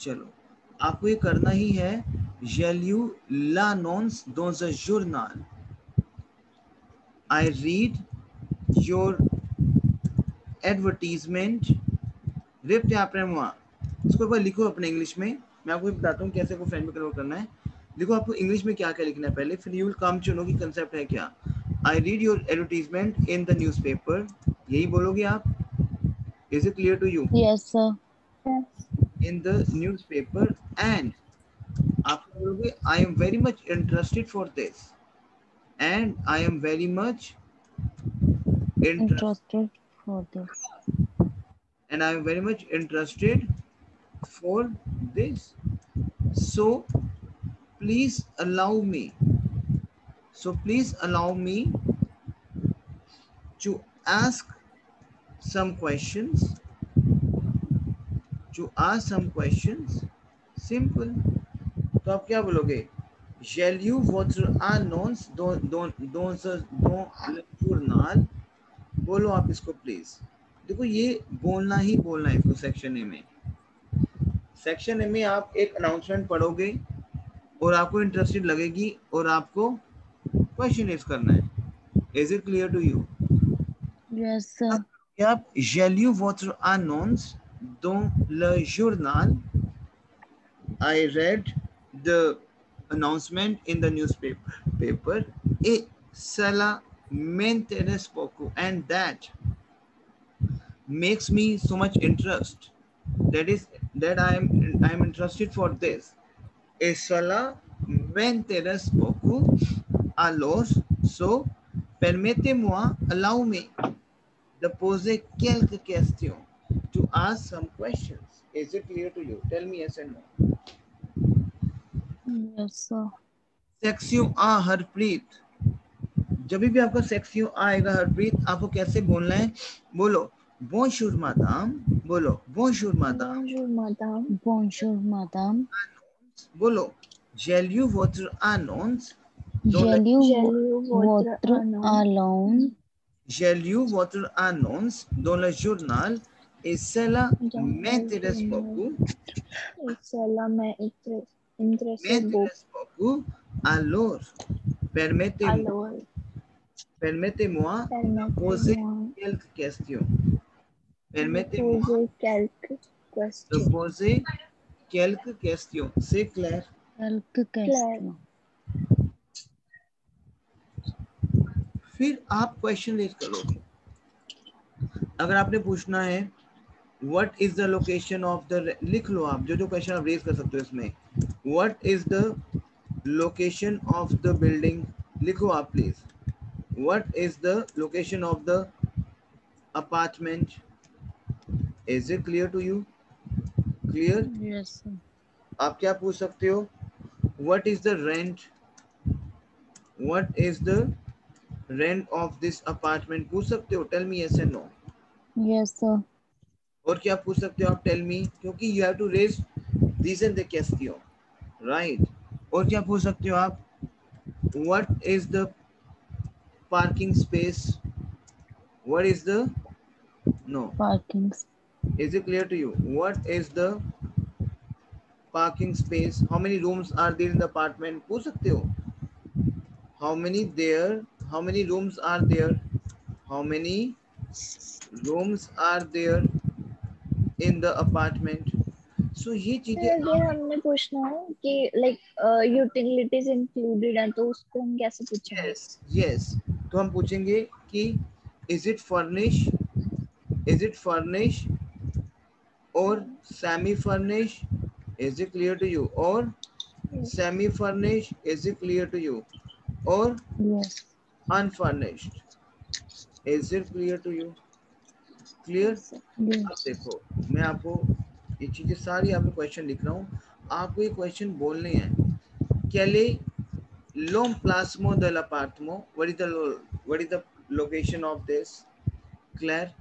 चलो आपको ये करना ही है। J'allu l'annonce dans un journal. I read your advertisement. Ripped après moi. इसको एक बार लिखो अपने इंग्लिश में। मैं आपको बताता हूँ कैसे को फ्रेंच में कन्वर्ट करना है। देखो आपको इंग्लिश में क्या क्या लिखना है पहले, फिर you will come to know कि कंसेप्ट है क्या। I read your advertisement in the newspaper, यही बोलोगे आप। Is it clear to you? Yes, sir. In the newspaper and आप बोलोगे I am very much interested for this and I am very much interested Interested for this. and I am very much interested for this. So please allow me. So please allow me to ask some questions. To ask some questions. Simple. तो आप क्या बोलोगे? Shall you votre annonce dans le journal? बोलो आप इसको please. देखो ये बोलना ही बोलना है इसको सेक्शन ए में। सेक्शन ए में आप एक अनाउंसमेंट पढ़ोगे और आपको इंटरेस्टेड लगेगी और आपको क्वेश्चन रेज करना है। Is it clear to you? Yes, sir. आप j'ai lu votre annonce dans le journal. I read the announcement in the newspaper et cela m'intéresse beaucoup and that makes me so much interest. That is that I am interested for this. Et cela m'intéresse beaucoup. Alors, so permettez-moi, allow me de poser quelques questions, to ask some questions. Is it clear to you? Tell me yes and no. Yes, sir. Section आ हरप्रीत, जब भी आपका section आएगा हरप्रीत, आपको कैसे बोलना है? बोलो bonjour madame, बोलो bonjour madame, Bonjour, madame. Bonjour, madame. बोलो j'ai lu votre annonce dans le J'ai lu J'ai lu votre votre annonce. annonce. j'ai lu votre annonce dans le journal et cela Dans le m'intéresse journal. beaucoup. Et cela m'intéresse beaucoup. M'intéresse beaucoup. Alors, Alors, permettez-moi de poser permettez-moi quelques questions. de Permettez-moi poser quelques de questions. poser quelques questions. C'est clair? Quelques questions. फिर आप question raise करोगे। अगर आपने पूछना है what is the location of the, लिख लो आप जो जो क्वेश्चन आप रेज कर सकते हो इसमें। What is the location of the building, लिखो आप please. What is the location of the apartment? Is it clear to you? Clear? Yes, sir. आप क्या पूछ सकते हो? What is the rent? What is the rent of this apartment पूछ सकते हो। Tell me yes and no. Yes, sir. और क्या पूछ सकते हो आप? टेल मी, क्योंकि you have to raise this and the question, right. और क्या पूछ सकते हो आप? What is the parking space? What is the, no, Parking. Is it clear to you? What is the parking space? How many rooms are there in the apartment पूछ सकते हो। How many there, how many rooms are there, how many rooms are there in the apartment. So ये चीजें अगर हमने पूछना है कि लाइक यूटिलिटीज इंक्लूडेड है तो उसको हम कैसे पूछेंगे? यस यस, तो हम पूछेंगे कि is it furnish, is it furnish और semi furnish? Is it clear to you? और semi furnish? Is it clear to you? और Yes. Unfurnished? Is it clear to you? Clear? अब Yes. देखो मैं आपको ये चीजें सारी आपको क्वेश्चन लिख रहा हूँ, आपको ये क्वेश्चन बोलने हैं। Quel est l'emplacement de l'appartement? What is the location of this? Claire,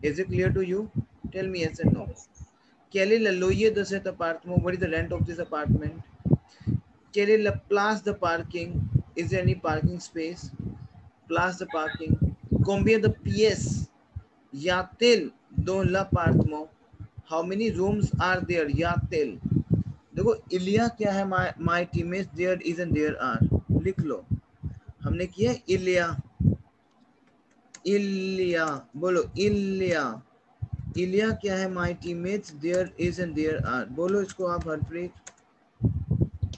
is it clear to you? Tell me yes and no. Quel est le loyer de cet appartement? What is the rent of this apartment? Quelle est la place de parking? Is there any parking space? Place de parking. Combien de pièces y a-t-il dans l'appartement? How many rooms are there, यातिल। देखो इलिया क्या है, my teammates there is and there are, लिख लो। हमने किया इलिया, इलिया बोलो, इलिया, इलिया क्या है, my teammates there is and there are, बोलो इसको आप हरप्रीत।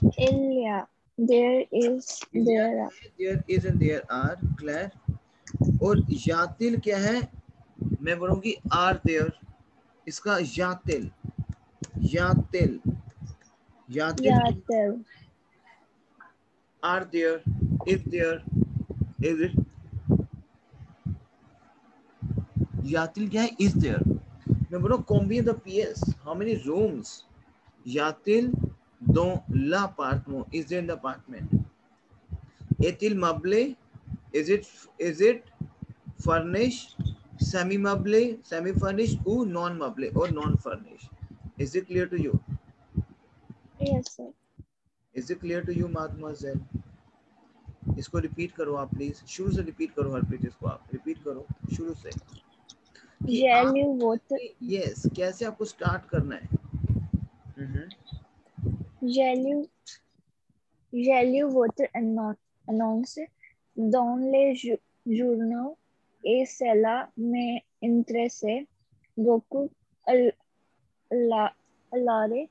Ilya, there is, इलिया there क्या are. है, there is and there are, clear. और यातिल क्या है, मैं बोलूंगी आर देयर, इसका यातिल, यातिल, यातिल Yatel, are there, is it, यातिल क्या है, इज देयर। मैं बोलो combine the PS, how many rooms, यातिल dans l'appartement, is there in the apartment, est-il meublé, is it furnished, semi meublé, semi furnished ou non meublé or non furnished, is it clear to you, yes sir. is it clear to you mademoiselle? इसको repeat करो आप please, शुरू से repeat करो हरप्रीत, इसको आप repeat करो शुरू से कि आप, Jelly water, यस कैसे आपको स्टार्ट करना है। jelly, jelly water annonce dans les journaux et cela m'intéressait beaucoup. Al- la- Alors,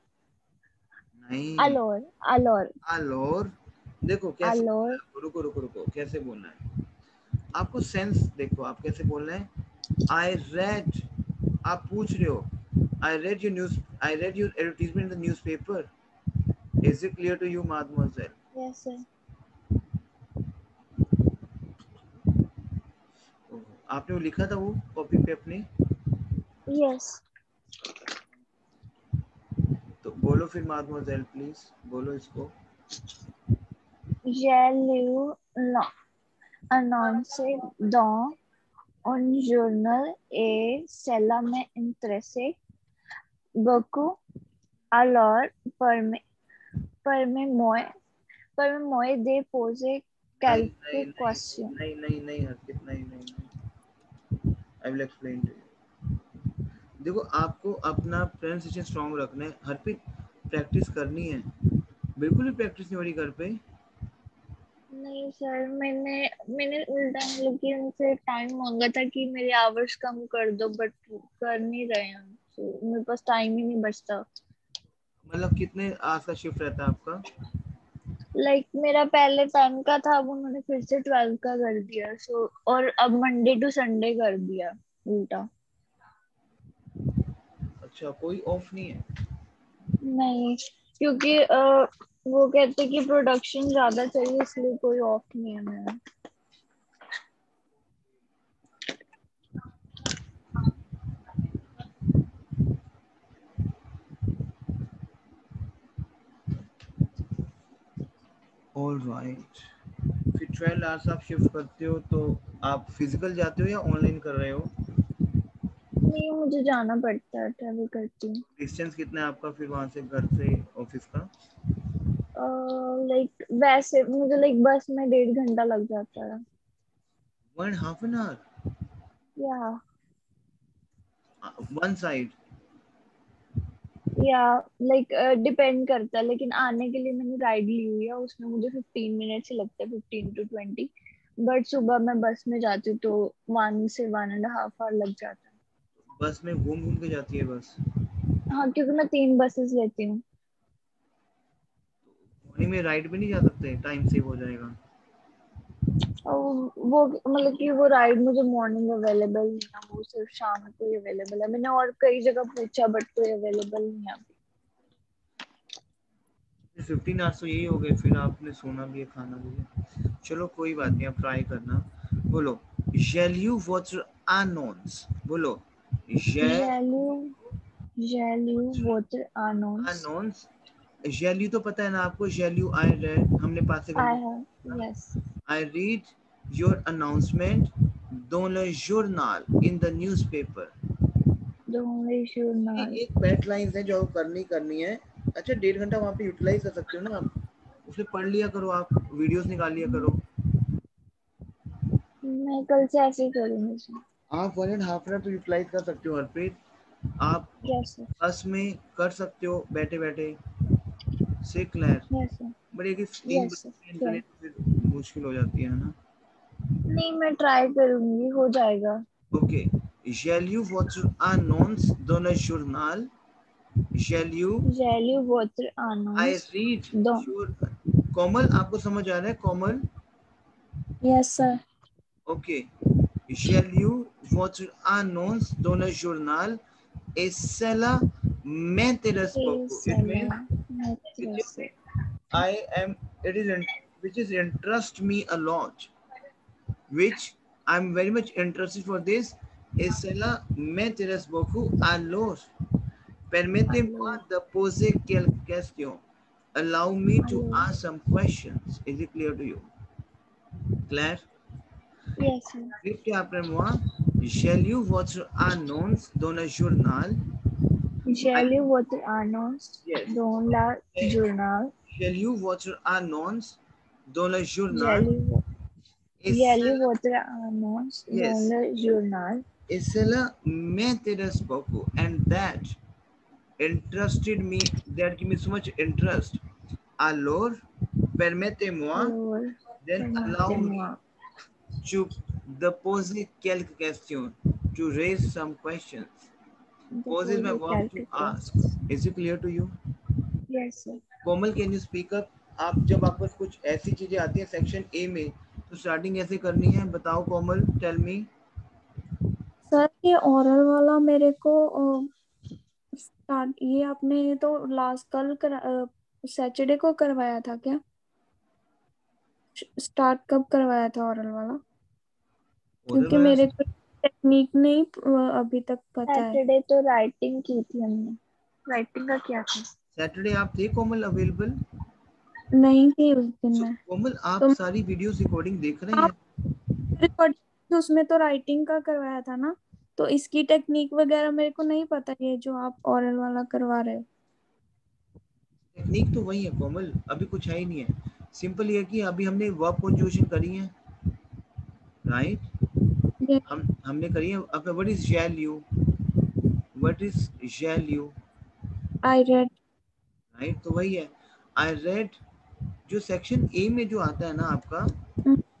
नहीं, alors, अलोर, देखो कैसे बोलना alors, है, रुको रुको रुको, कैसे बोलना है आपको, सेंस देखो आप कैसे बोलना है। आई रेड, आप पूछ रहे हो, I read your news, I read your advertisement in the newspaper, is it clear to you माdemoiselle? yes sir. आपने वो लिखा था वो कॉपी पे अपने, Yes. तो बोलो फिर mademoiselle प्लीज, बोलो इसको। J'ai lu l'annonce dans un journal et cela m'intéressait beaucoup. Alors, permets- permets-moi permets-moi de poser नहीं नहीं quelques नहीं questions. नहीं नहीं नहीं हरकत, नहीं नहीं नहीं, I will explain to you. देखो आपको अपना प्रोनाउंसिएशन स्ट्रांग रखना है हरप्रीत, प्रैक्टिस करनी है, बिल्कुल भी प्रैक्टिस नहीं हो रही घर पे। नहीं सर, मैंने मैंने उल्टा मतलब कि उनसे टाइम मांगा था कि मेरे आवर्स कम कर दो, बट कर नहीं रहे हैं। So, मेरे पास टाइम ही नहीं बचता। मतलब कितने आवर्स का शिफ्ट रहता है आपका? मेरा पहले 10 का था, अब उन्होंने फिर से 12 का कर दिया। और अब मंडे टू संडे कर दिया उल्टा। अच्छा, कोई ऑफ नहीं है? नहीं, क्योंकि वो कहते कि प्रोडक्शन ज्यादा चाहिए, इसलिए कोई ऑफ नहीं है मेरा। ऑल राइट, फिर 12 आवर्स आप शिफ्ट करते हो तो आप फिजिकल जाते हो या ऑनलाइन कर रहे हो? नहीं, मुझे जाना पड़ता है, ट्रैवल करती हूँ। डिस्टेंस कितना है आपका फिर वहां से, घर से ऑफिस का? वैसे मुझे बस में 1.5 घंटा लग जाता है। 1.5 an hour या वन साइड? या डिपेंड करता है, लेकिन आने के लिए मैंने राइड ली हुई है, उसमें मुझे 15 मिनट से लगता है, 15 to 20। बट सुबह मैं बस में जाती हूँ तो 1 से 1.5 आवर लग जाता है। बस में घूम घूम के जाती है बस? हाँ, क्योंकि मैं 3 बसेस लेती हूँ। मॉर्निंग में राइड पे नहीं जा सकते, टाइम सेव हो जाएगा। और वो मतलब कि वो राइड मुझे मॉर्निंग अवेलेबल नहीं है, वो सिर्फ शाम को ही अवेलेबल है। मैंने और कई जगह पूछा, बट कोई अवेलेबल नहीं है अभी। 15 आवर्स तो यही हो गए, फिर आपने सोना भी है, खाना भी है। चलो कोई बात नहीं, आप ट्राई करना। बोलो जेल्यू वाटर अनोन्स, बोलो जेलू जेलू वाटर अनोन्स। अनोन्स। जेल्यू तो पता है ना आपको, जेल्यू आई रेड, हमने पास से आई करके, have, yes. I read your announcement dans le journal in the newspaper। Don't should ये नॉट। एक पेट लाइंस है जो करनी है। अच्छा, 1.5 घंटा वहाँ पे यूटिलाइज कर सकते हो ना आप, उसमें पढ़ लिया करो, आप वीडियोस निकाल लिया करो। मैं कल से ऐसे ही करूंगी सर। आप 1.5 आवर तो यूटिलाइज कर सकते हो हरप्रीत। आप Yes, sir. बस में कर सकते हो बैठे बैठे से क्लियर, Yes, sir. बट ये कि स्क्रीन Yes, sir. पर Sure. करें तो फिर मुश्किल हो जाती है ना। नहीं, मैं ट्राई करूंगी, हो जाएगा। Okay, shall you watch annons dans le journal? Shall you? Value water I announced. read Don't. your कोमल, आपको समझ आ रहा है कोमल? Yes, sir. Okay, shall you watch annons dans le journal? Et cela m'intéresse beaucoup. It means I am, it is, which is interest me a lot, which I'm very much interested for this. Et cela m'intéresse beaucoup. Alors, permettez-moi de poser quelques questions. Allow me to ask some questions. Is it clear to you? Claire? Yes, sir. Répétez après moi. Shall you watch annonce dans le journal? Value water announced. Yes. Dans la journal. Shall you watch annonce dans le journal? Et Value cela, water announced. yes, Dans le journal. et cela m'intéresse beaucoup, and that interested me, that give me so much interest. Alors, permettez-moi, Alors, then allow me permettez-moi. to the poser quelques questions, to raise some questions. Pose is my verb to ask. Is it clear to you? Yes, sir. Komal, can you speak up? आप जब आपको कुछ ऐसी चीजें आती हैं section A में, तो स्टार्टिंग ऐसे करनी है, बताओ कोमल, टेल मी। सर ये ओरल वाला मेरे को स्टार्ट, ये आपने तो लास्ट कल सैटरडे को करवाया था क्या? स्टार्ट कब करवाया था ओरल वाला? क्योंकि मेरे को टेक्निक नहीं अभी तक पता है। सैटरडे तो राइटिंग की थी हमने। राइटिंग का क्या था? सैटरडे आप थे कोमल अवेलेबल? नहीं थी उस दिन मैं। कोमल, आप तो सारी वीडियो रिकॉर्डिंग देख रहे हैं? रिकॉर्डिंग उसमें तो राइटिंग का करवाया था ना, तो इसकी टेक्निक वगैरह मेरे को नहीं पता, ये जो आप ओरल वाला करवा रहे हो। टेक्निक तो वही है कोमल, अभी कुछ है ही नहीं है। सिंपल ये कि अभी हमने वर्ब कंजुगेशन करी है, राइट? हमने करी है। अब what is shall you? What is shall you? I read, right, तो वही है आई रेड। जो सेक्शन ए में जो आता है ना आपका,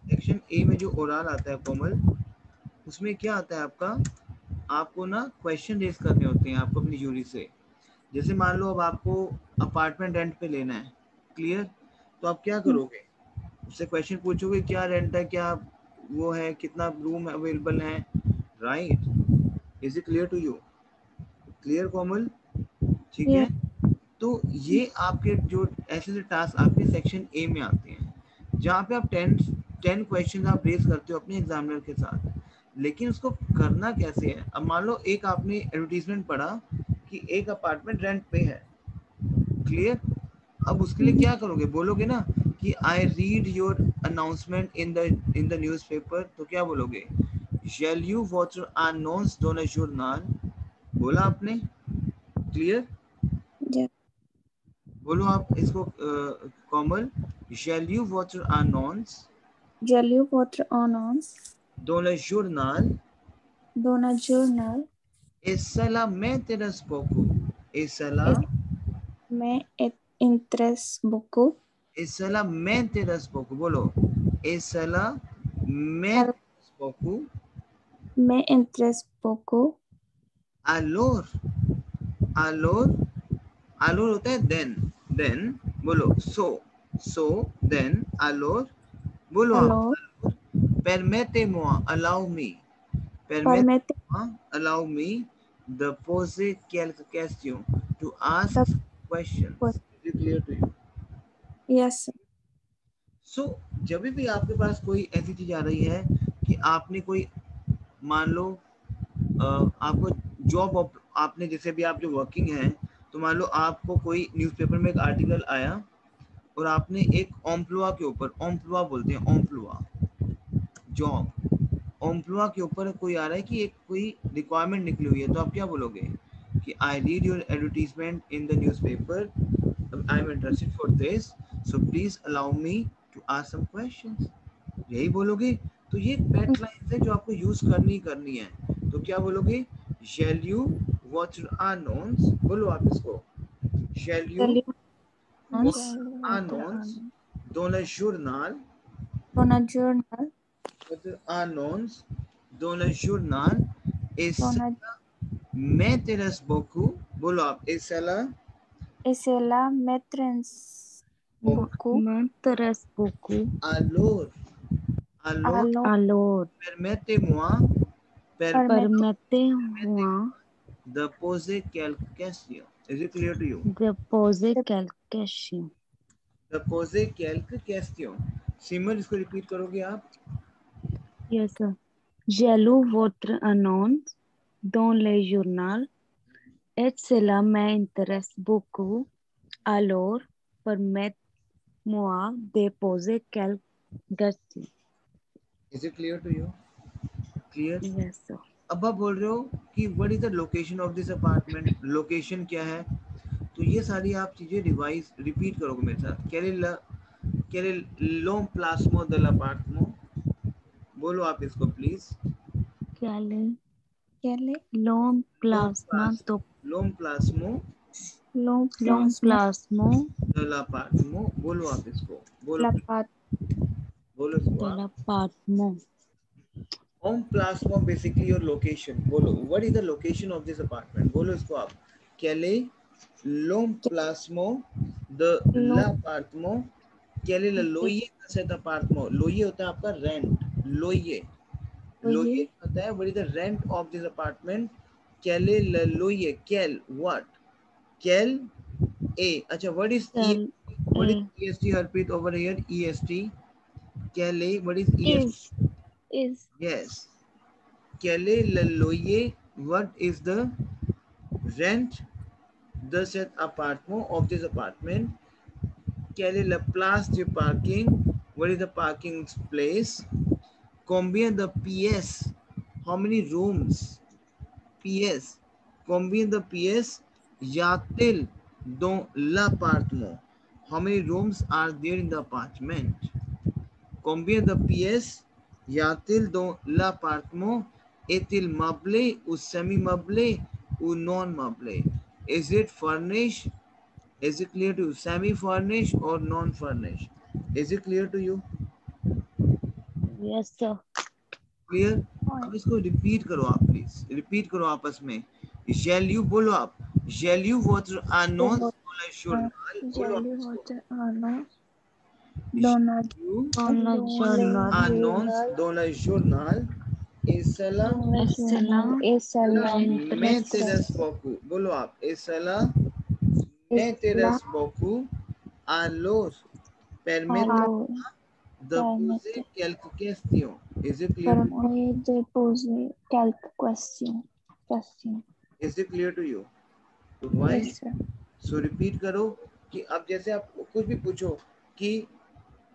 सेक्शन ए में जो ओरल आता है कोमल, उसमें क्या आता है आपका, आपको ना क्वेश्चन रेज करने होते हैं आपको अपनी जूरी से। जैसे मान लो अब आपको अपार्टमेंट रेंट पे लेना है, क्लियर? तो आप क्या करोगे, उससे क्वेश्चन पूछोगे क्या रेंट है, क्या वो है, कितना रूम अवेलेबल है, right? Is it clear to you? Clear Komal? ठीक है। तो ये आपके जो ऐसे टास्क आपके सेक्शन ए में आते हैं, जहाँ पे आप 10 क्वेश्चन आप रेज करते हो अपने एग्जामिनर के साथ। लेकिन उसको करना कैसे है? अब मान लो एक आपने एडवर्टीजमेंट पढ़ा कि एक अपार्टमेंट रेंट पे है, क्लियर? अब उसके लिए क्या करोगे, बोलोगे ना कि I read your announcement in the newspaper, तो क्या बोलोगे? शैल you watch announced dans le journal? बोला आपने? क्लियर? बोलो आप इसको Komal. Shall you watch announced? Shall you watch announced dans le journal? dans le journal? Et cela m'intéresse beaucoup. Et cela m'intéresse beaucoup. Et cela m'intéresse beaucoup. बोलो, et cela m'intéresse beaucoup. M'intéresse beaucoup. Alors, alors, alors होता है then, बोलो, so, then, alors, बोलो आप, permettez-moi, allow me, permettez-moi, allow me de poser quelques questions, to ask questions. Is it clear to you? Yes. So, जब भी आपके पास कोई ऐसी चीज आ रही है कि आपने कोई, मान लो आपको जॉब, आपने जैसे भी आप जो वर्किंग है, तो मान लो आपको कोई न्यूज़पेपर में एक आर्टिकल आया और आपने एक ओम्प्लुआ के ऊपर, ओम्प्लुआ बोलते हैं, ओम्प्लुआ जॉब, ओम्प्लुआ के ऊपर कोई आ रहा है कि एक कोई रिक्वायरमेंट निकली हुई है, तो आप क्या बोलोगे कि I read your advertisement in the newspaper, I am interested for this, so please allow me to ask some questions, यही बोलोगे। तो ये पैट लाइन्स है जो आपको यूज करनी है। तो क्या बोलोगे? शैल यू water annons, बोलो आप इसको, shall you Shall you annons dans le journal, on a journal water annons dans le journal, et on a cela m'intéresse beaucoup, बोलो आप, et cela et cela m'intéresse beaucoup. M'intéresse beaucoup. alors Alors, permettez-moi permettez-moi de poser quelques questions. Is it clear to you? de poser quelques questions. De poser quelques questions. सिमर इसको repeat करोगे आप? Yes, sir. J'ai lu votre annonce dans le journal et cela m'intéresse beaucoup. Alors, permettez-moi de poser quelques questions. Is it clear to you? Clear? Yes, sir. अब आप बोल रहे हो कि what is the location of this apartment, location क्या है, तो ये सारी आप चीजें रिवाइज रिपीट करोगे मेरे साथ. Quel est l'emplacement de l'appartement? बोलो आप इसको please. Quel est Quel est l'emplacement L'emplacement l'emplacement de l'appartement. बोलो आप इसको. बोलो बोलो इसको de आप. l'appartement? Emplacement basically your location. बोलो, what is the location of this apartment? बोलो इसको आप. Quel est l'emplacement de l'appartement? Quel est le loyer de cet appartement? Loyer होता है आपका rent. Loyer होता है what is the rent of this apartment? Quel est le loyer? Quel what? Quel est. अच्छा, what is what is EST Harpreet over here? EST. Quel est, what is EST? Is Yes. Quel est le loyer? What is the rent de cet appartement, of this apartment? Quelle est la place de parking? What is the parking place? Combien de pièces? How many rooms? Pièces. Combien de pièces y a-t-il dans l'appartement? How many rooms are there in the apartment? Combien de pièces y a-t-il dans l'appartement? Est-il meublé ou semi-meublé ou non-meublé? Is it furnished? Is it clear to you? Semi-furnished or non-furnished? Is it clear to you? Yes, sir. Clear? अब इसको repeat करो आप please. Repeat करो आपस में. Shall you बोलो आप. Shall you water annonce dans le journal? बोलो आप इसको. Dans le journal. Annonce dans le journal. Et cela m'intéresse beaucoup. बोलो आप. Et cela m'intéresse beaucoup. Alors, permettez-moi de poser quelques questions. Is it clear? de poser quelques questions. Is it clear to you? तो why? Yes, sir. So repeat करो कि अब जैसे आप कुछ भी पूछो कि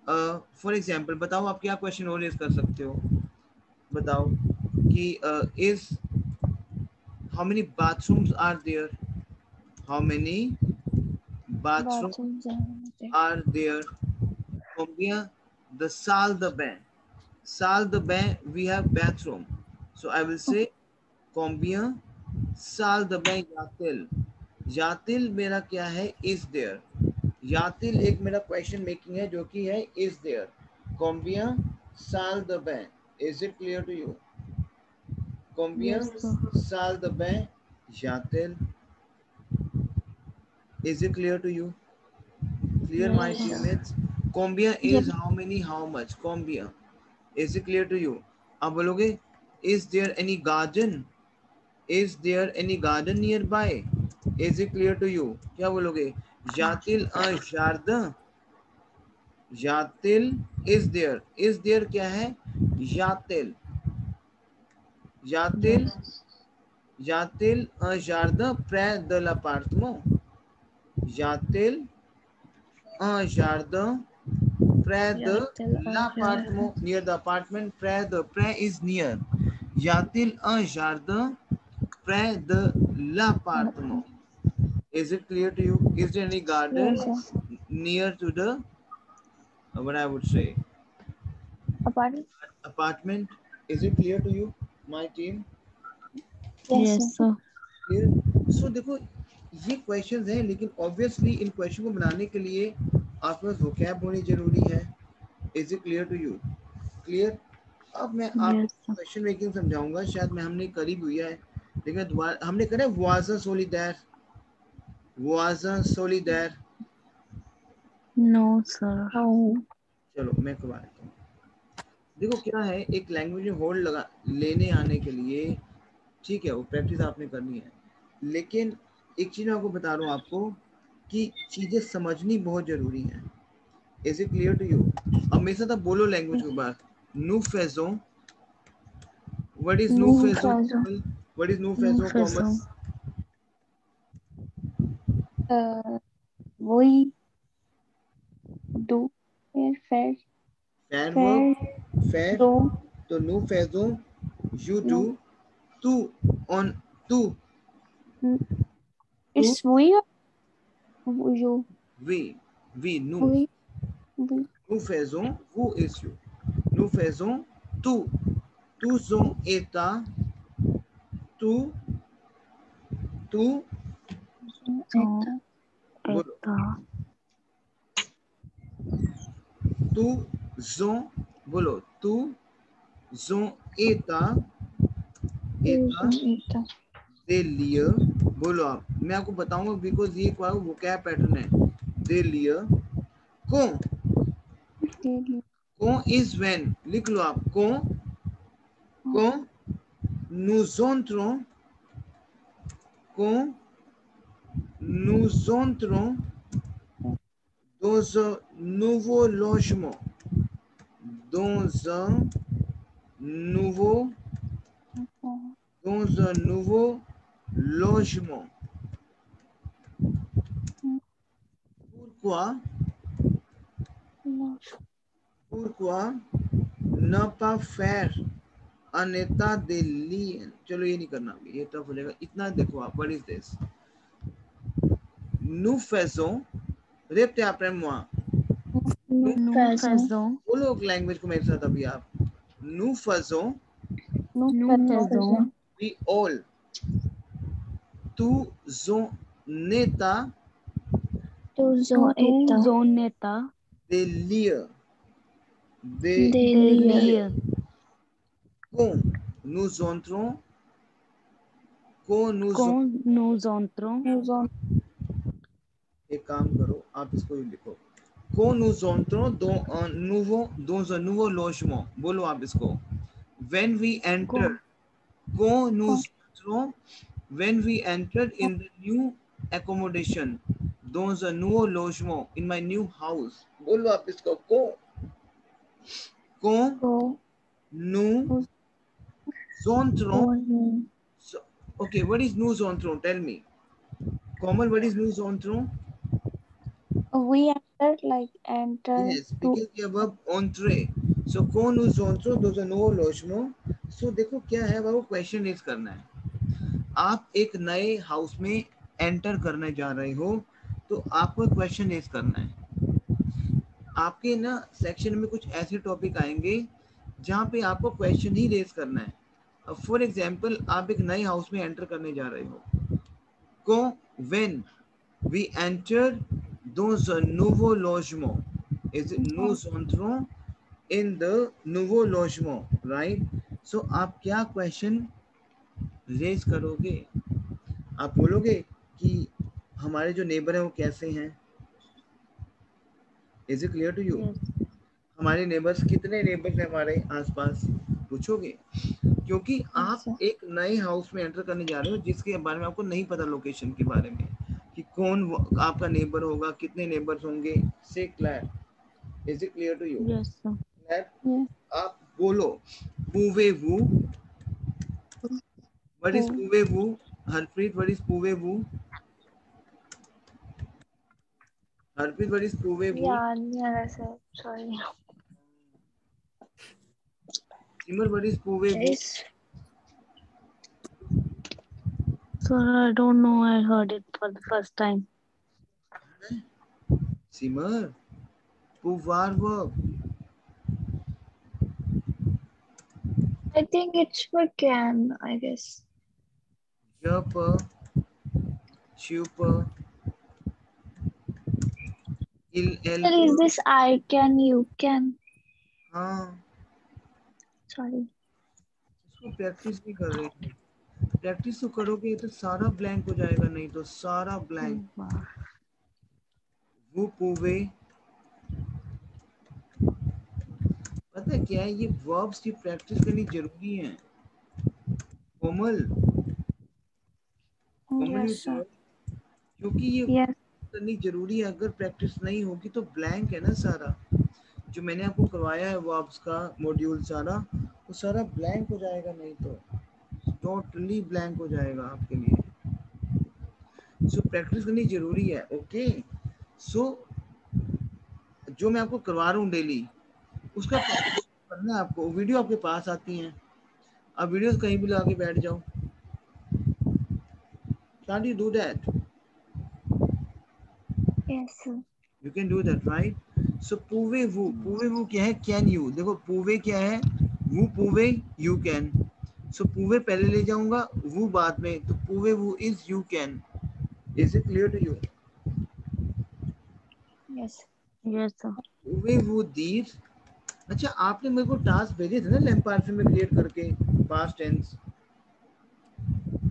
फॉर एग्जाम्पल बताओ आप क्या क्वेश्चन और रेज कर सकते हो. बताओ कि is how many bathrooms are there. How मेनी bathrooms are there. Combien the salle de bain. Salle de bain we have bathroom. So I will say combien salle de bain y-a-t-il. Y-a-t-il मेरा क्या है is there. Y-a-t-il एक मेरा question making है जो कि है is there. Combien salle de bain. Is it clear to you? Combien salle de bain y-a-t-il. Is it clear to you? Clear, my teammates? Combien is how many, how much? Combien. Is it clear to you? अब बोलोगे, is there any garden? Is there any garden nearby? Is it clear to you? क्या बोलोगे? Y-a-t-il un jardin? Y-a-t-il is there. Is there क्या है? Y-a-t-il. Y-a-t-il. Y-a-t-il un jardin près de l'appartement? Y-a-t-il un jardin près de l'appartement? Near the apartment. Près de. Près is near. Y a-t-il un jardin près de l'appartement? Is it clear to you? Is there any garden near to the what I would say apartment? Is it clear to you, my team? Yes, sir. Clear? So देखो ये questions हैं, लेकिन obviously इन question को बनाने के लिए आपके पास vocab होनी जरूरी है। Is it clear to you? Clear? अब मैं आपको Yes, sir. क्वेश्चन मेकिंग समझाऊंगा, शायद मैं हमने करीब हुआ है, लेकिन दोबारा हमने करा वाज़ा सोलिदार, वाज़ा सोलिदार। No, sir. चलो मैं करवा देता हूँ। देखो क्या है, एक लैंग्वेज में होल्ड लगा लेने आने के लिए, ठीक है, वो प्रैक्टिस आपने करनी है, लेकिन एक चीज मैं आपको बता रहा हूँ आपको कि चीजें समझनी बहुत जरूरी है। Is it clear to you? अब मेरे साथ आप बोलो लैंग्वेज के बाद। नु फेजो, व्हाट इज नु फेजो? व्हाट इज नु फेजो कोमल? वही दो फेर फैर फेर वर्ब, फैर, दो तो नु फेजो, यू डू, नो तू ऑन, तू इट्स वही यू वी नु, वही नु फेजो, who is you? नु फेजो, tu zon eta, tu So, बोलो, eta. tu zon, बोलो, tu zon eta, eta दे लिए, बोलो आप, मैं आपको बताऊंगा बिकॉज ये क्या वोकैब पैटर्न है। दे लिए, कौन, कौन इज व्हेन, लिख लो आप, कौन nous entrons, quand nous entrons dans un nouveau logement, dans un nouveau logement. Pourquoi ne pas faire un état des liens? चलो ये नहीं करना, ये टफ हो जाएगा, इतना देखो आप, what is this? Nous faisons, répétez après moi. Nous faisons. बोलो लैंग्वेज को मेरे साथ अभी आप। Nous faisons, Nous faisons. we all, tous en état Zoneta. des lieux, Des des lieux. quand nous entrons, quand nous entrons. एक काम करो, आप इसको ही लिखो, quand nous entrons dans un nouveau logement, बोलो आप इसको, when we enter, quand nous entrons, when we entered in the new accommodation, dans un nouveau logement, in my new house, बोलो आप इसको, quand nous entrons. So, okay, what is nous entrons? Tell me, Komal, what is nous entrons? we enter Yes, because we have entrée. So quand nous entrons dans un nouveau logement, so देखो क्या है, वो question raise करना है। आप एक नए house में एंटर करने जा रहे हो, तो आपको क्वेश्चन रेज करना है। आपके ना सेक्शन में कुछ ऐसे टॉपिक आएंगे जहाँ पे आपको क्वेश्चन ही रेज करना है। फॉर एग्जाम्पल, आप एक नए हाउस में एंटर करने जा रहे हो, when we enter dans un nouveau logement, is it nous entrons in the nouveau logement, right? So आप क्या क्वेश्चन रेज करोगे? आप बोलोगे कि हमारे जो नेबर हैं वो कैसे हैं? Is it clear to you? हमारे नेबर्स, कितने नेबर्स हैं हमारे आसपास, पूछोगे, क्योंकि आप एक नए हाउस में एंटर करने जा रहे हो जिसके बारे में आपको नहीं पता, लोकेशन के बारे में कि कौन आपका नेबर होगा, कितने नेबर्स होंगे। से clear? Is it clear to you? Yes, sir. Yes. आप बोलो pouvez-vous, what is pouvez-vous? Harpreet, what is pouvez-vous? Harpreet, what is pouvez-vous? याद नहीं आ रहा sir, sorry. Simar, what is pouvez-vous? Sir, I don't know. I heard it for the first time. Simar, pouvoir verb. I think it's for can, I guess. Je peux super, il, el, Sir, is this I can, you can? हाँ Sorry. इसको practice नहीं कर रहे थे, practice तो करोगे तो सारा ब्लैंक हो जाएगा, नहीं तो सारा ब्लैंक। वो पूवे, पता है क्या है, ये वर्ब्स की प्रैक्टिस करनी जरूरी है। कोमल, कोमल Yes, sir. क्योंकि ये Yes. करनी जरूरी है, अगर प्रैक्टिस नहीं होगी तो ब्लैंक है ना सारा। जो मैंने आपको करवाया है वर्ब्स का मॉड्यूल सारा, वो सारा ब्लैंक हो जाएगा, नहीं तो टोटली ब्लैंक हो जाएगा आपके लिए। सो प्रैक्टिस करनी जरूरी है। ओके, सो जो मैं आपको करवा रहा हूँ डेली, उसका प्रैक्टिस करना है आपको। वीडियो आपके पास आती हैं, आप वीडियोस कहीं भी लगा के बैठ जाओ। Can't you do that? Yes, sir. You can do that, right? So पूवे वो क्या है? Can you? देखो पूवे क्या है? वो पूवे you can. So पूवे पहले ले जाऊंगा, वो बाद में, तो पूवे वो is you can. Is it clear to you? Yes. Yes, sir. पूवे वो दीर। अच्छा, आपने मेरे को टास्क भेजे थे ना लैम्पार्फे में क्रिएट करके, पास्ट टेंस,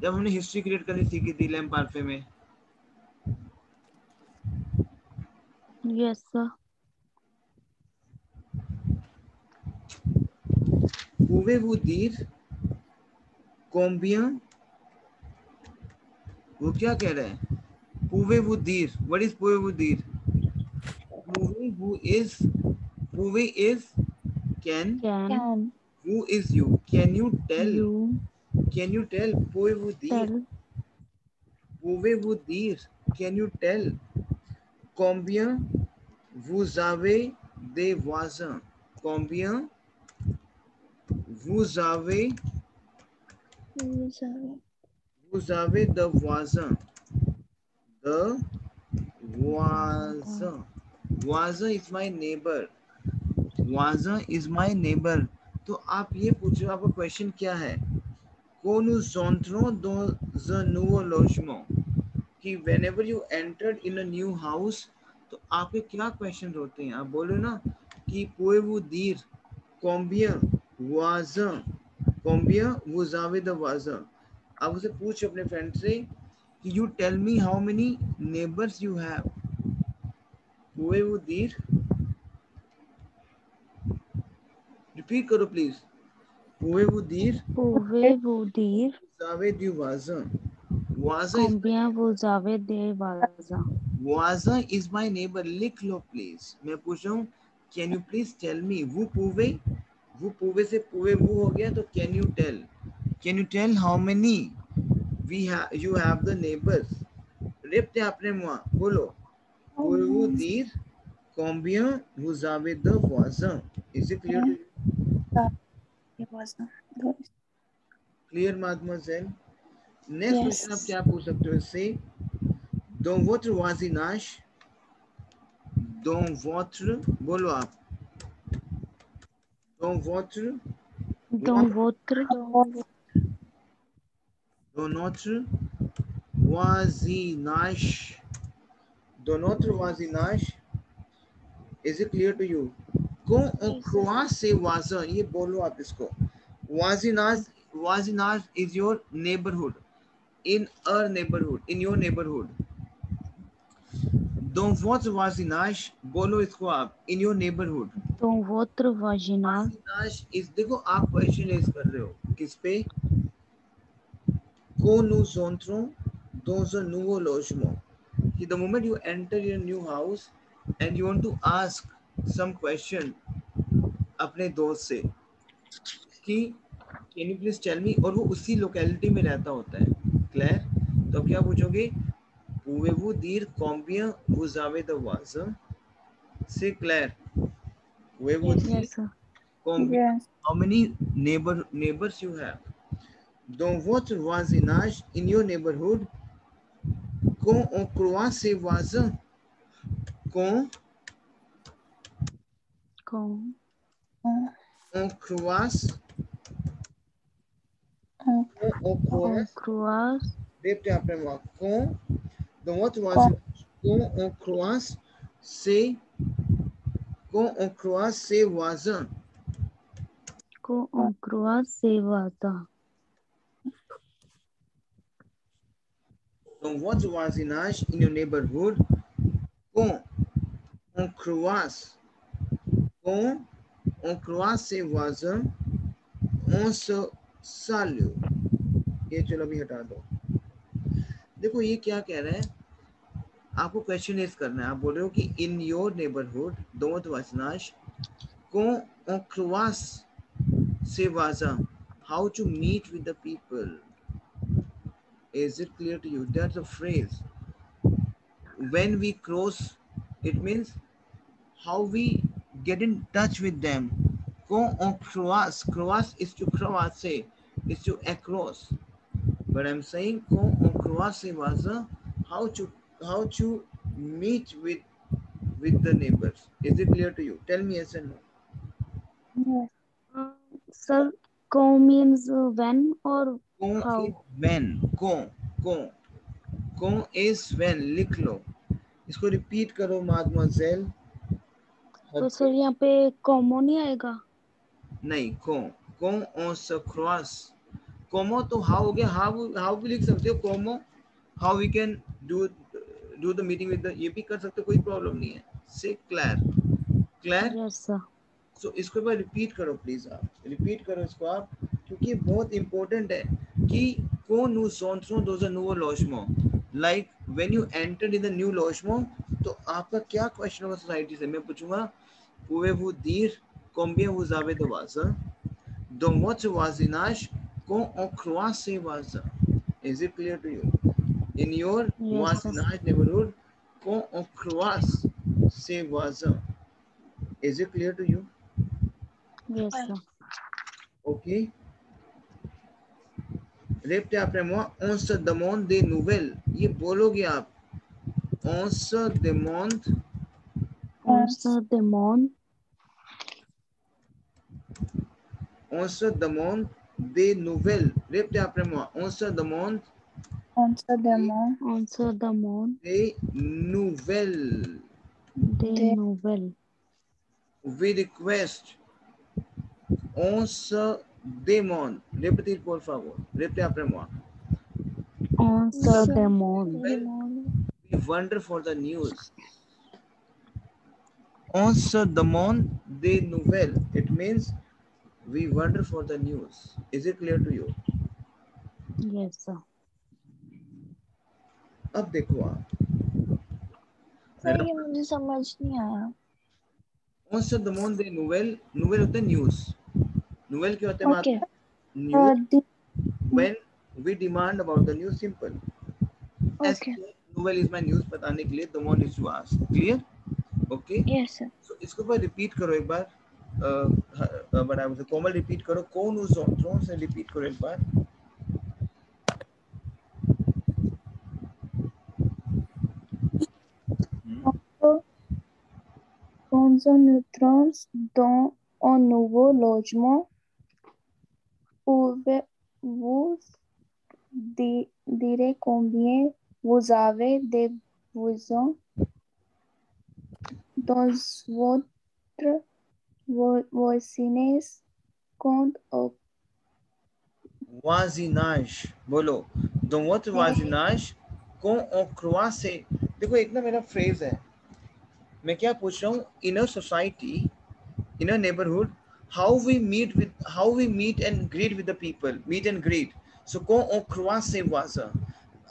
जब हमने हिस्ट्री क्रिएट करनी सीखी थी लैम्पार्फे में। Yes, sir. Pouvez-vous dire combien? वो क्या कह रहा है? Pouvez-vous dire? What is pouvez-vous dire? Pouvez-vous is can. Can. Who is you? Can you tell? You Can you tell? Pouvez-vous dire? tell Pouvez-vous dire? Can you tell? Combien vous avez des voisins? Combien vous avez de voisins? The voisin. Voisin is my neighbor. Voisin is my neighbor. तो आप ये पूछो, आपका question क्या है? Quand nous entrons dans un nouveau logement, कि whenever you entered in a new house, तो आपके क्या क्वेश्चन होते हैं? आप बोलो ना कि pouvez-vous dire combien voisins, combien vous avez de voisins? आप उसे पूछ अपने फ्रेंड से कि you tell me how many neighbors you have. Pouvez-vous dire? Repeat करो please. Pouvez-vous dire? pouvez-vous dire Vous avez du voisin. Voisin is combien vous avez de voisins? voisin is my neighbor. लिख लो please. मैं पूछ रहा हूँ, can you please tell me? Vous pouvez? Vous pouvez से pouvez-vous हो गया, तो can you tell? Can you tell how many you have the neighbors? Répétez après moi. बोलो. Pouvez-vous dire combien vous avez de voisins? Is it clear to you? Clear, mademoiselle? Next question आप क्या पूछ सकते हो इससे? Dans votre voisinage, dans votre, बोलो आप, dans votre, Dans votre dans notre voisinage, dans notre voisinage, is it clear to you? Quand on croise ses voisins, ये बोलो आप इसको. Voisinage is your neighborhood. In a neighborhood, in your neighborhood. Dans votre voisinage, बोलो इसको आप, in your neighborhood. dans votre voisinage voisinage is, देखो आप question raise कर रहे हो किस पे? Quand nous entrons dans un nouveau logement, कि the moment you enter your new house and you want to ask some question अपने दोस्त से कि can you please tell me, और वो उसी लोकेलिटी में रहता होता है, क्लियर? तो क्या पूछोगे? Pouvez-vous dire combien vous avez de voisins? C'est clair? Pouvez-vous dire yes sir combien, how many neighbors you have? Dans votre voisinage, in your neighborhood, quand on croise ses voisins, quand on croise, on croise répétez après moi, quand Then what was it? Com on croix se voisin. Ko on croix se voisin. Then what voisinage in your neighborhood? Com on croix se voisin. On se salue. ये चलो अभी हटा दो. देखो ये क्या कह रहा है, आपको क्वेश्चन इस करना है. आप बोल रहे हो कि in your neighbourhood don't voisinage con on croix se voisin, how to meet with the people. Is it clear to you? That's a phrase. When we cross, it means how we get in touch with them. Con on croix is to cross, is to across. But I'm saying con on croix se voisin, how to meet with the neighbors. Is it clear to you? Tell me yes and no. Sir, ko means when or Con how? is when. Con is when. लिख लो. इसको repeat करो mademoiselle. तो sir यहाँ पे कॉमो नहीं आएगा? नहीं, con on se croise. Como तो how हो गया. how भी लिख सकते हो. Como how we can do the meeting with the, ये भी कर सकते हो, कोई प्रॉब्लम नहीं है. Say Claire. Yes sir. सो इसको एक बार रिपीट करो प्लीज. आप रिपीट करो इसको आप, क्योंकि ये बहुत इंपॉर्टेंट है कि को nous entrons dans un nouveau logement. Like when you enter in the new lodgement, तो आपका क्या क्वेश्चन होगा सोसाइटी से? मैं पूछूंगा pouvez-vous dire combien vous avez de voisins dans votre voisinage quand on croise ses voisins. Is it clear to you? In your voisinage neighborhood quand on croise ses voisins. Is it clear to you? Yes sir. Ok. Répétez après moi. On se demande des nouvelles. ये बोलोगे आप. On se demande. On se demande. On se demande des nouvelles. Répétez après moi. On se demande. On se demande. On se demande Des nouvelles. des nouvelles. We request. On se demande. Répétez por favor. Répétez après moi. On se demande. We wonder for the news. On se demande des nouvelles. It means we wonder for the news. Is it clear to you? Yes sir. अब देखो आप. Sir ये मुझे समझ नहीं आया. On se demande des nouvelles. Nouvelle होता है न्यूज. Nouvelle क्या होता है? Okay. News. When we demand about the news, simple. Okay. Nouvelle is my news बताने के लिए. Demande is to ask. Clear? Okay. Yes sir. So इसको पर रिपीट करो एक बार. बड़ा मुझे कोमल रिपीट करो. कौन उस ऑन्ट्रों से रिपीट करो एक बार. Nous entrons dans un nouveau logement. Pouvez-vous dire combien vous avez de voisins dans votre voisinage quand au voisinage बोलो. Dans votre voisinage quand on croise. देखो एक ना मेरा फ्रेज है. मैं क्या पूछ रहा हूँ? In a society, in a neighborhood, how we meet and greet with the people. Meet and greet. So quand on croise ses voisins,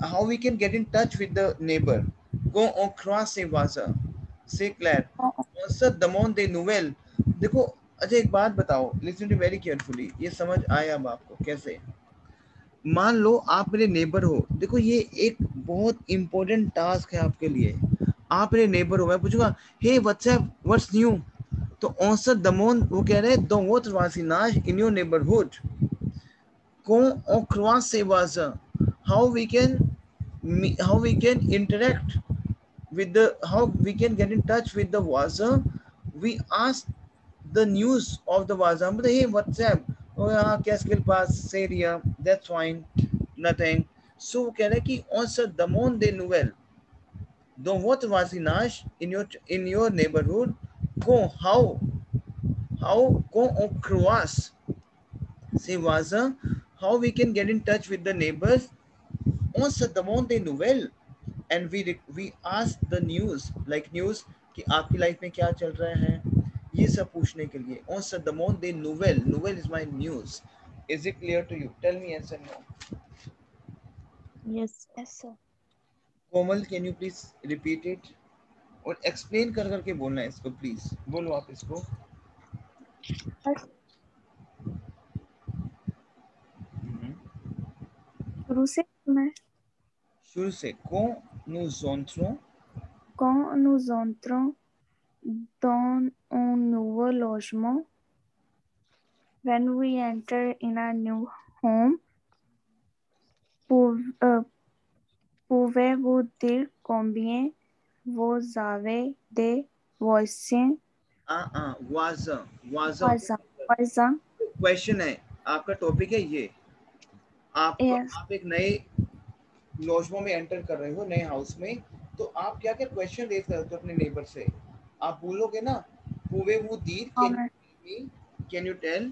how we can get in touch with the neighbor. Quand on croise ses voisins. C'est clair. On se demande des nouvelles. देखो अच्छा एक बात बताओ. Listen to very carefully. ये समझ आया अब आपको कैसे? मान लो आप मेरे नेबर हो. देखो ये एक बहुत इंपॉर्टेंट टास्क है आपके लिए. आप मेरे नेबर हो. मैं पूछूंगा हे व्हाट्स न्यू. तो on se demande वो कह रहे हैं dans votre voisinage in your neighborhood quand on croise ses voisins, how we can interact with the, how we can get in touch with the voisin. We ask the news of the voisin. But hey, what's up? Oh yeah, qu'est-ce qu'il passe? Say rien. That's fine. Nothing. So कह रहे हैं कि on se demande des nouvelles. Don't what vasinash in your neighborhood. Go how go au croas. Say vaza, how we can get in touch with the neighbors. On se demande des nouvelles. And we ask the news, like news कि आपकी life में क्या चल रहा है, ये सब पूछने के लिए. On se demande des nouvelles. Nouvelle is my news. Is it clear to you? Tell me yes and no. Yes. Yes, sir. Komal, can you please repeat it? और एक्सप्लेन कर करके बोलना है इसको, प्लीज बोलो आप इसको. शुरू से मैं शुरू से. nous entrons quand nous entrons dans un nouveau logement, when we enter in a new home, pouvez-vous dire combien vous avez de voisins? voisins. Question है आपका, टॉपिक है ये. आप Yes. आप एक नए लॉजमो में एंटर कर रहे हो, नए हाउस में, तो आप क्या क्या क्वेश्चन रेज करते हो अपने नेबर से. आप बोलोगे ना, pouvez-vous dire, can you tell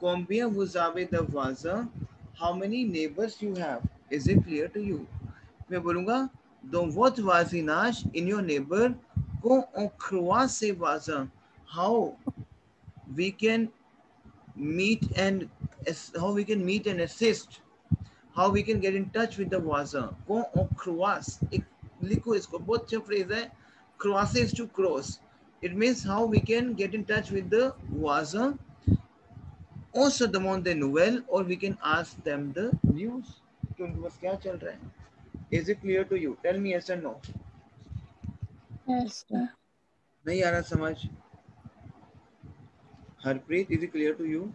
combien vous avez de voisins, how many neighbors you have. Is it clear to you? मैं बोलूंगा dans votre voisinage, in your neighbor, quand on croise ses voisins, how we can meet and assist, how we can get in touch with the voisin. Quand on croise, एक लिखो इसको, बहुत अच्छा phrase है. Croise is to cross. It means how we can get in touch with the voisin. On se demande des nouvelles, or we can ask them the news. कि उनके पास क्या चल रहा है. Is it clear to you? Tell me yes or no. Yes, sir. नहीं आ रहा समझ? Harpreet, is it clear to you?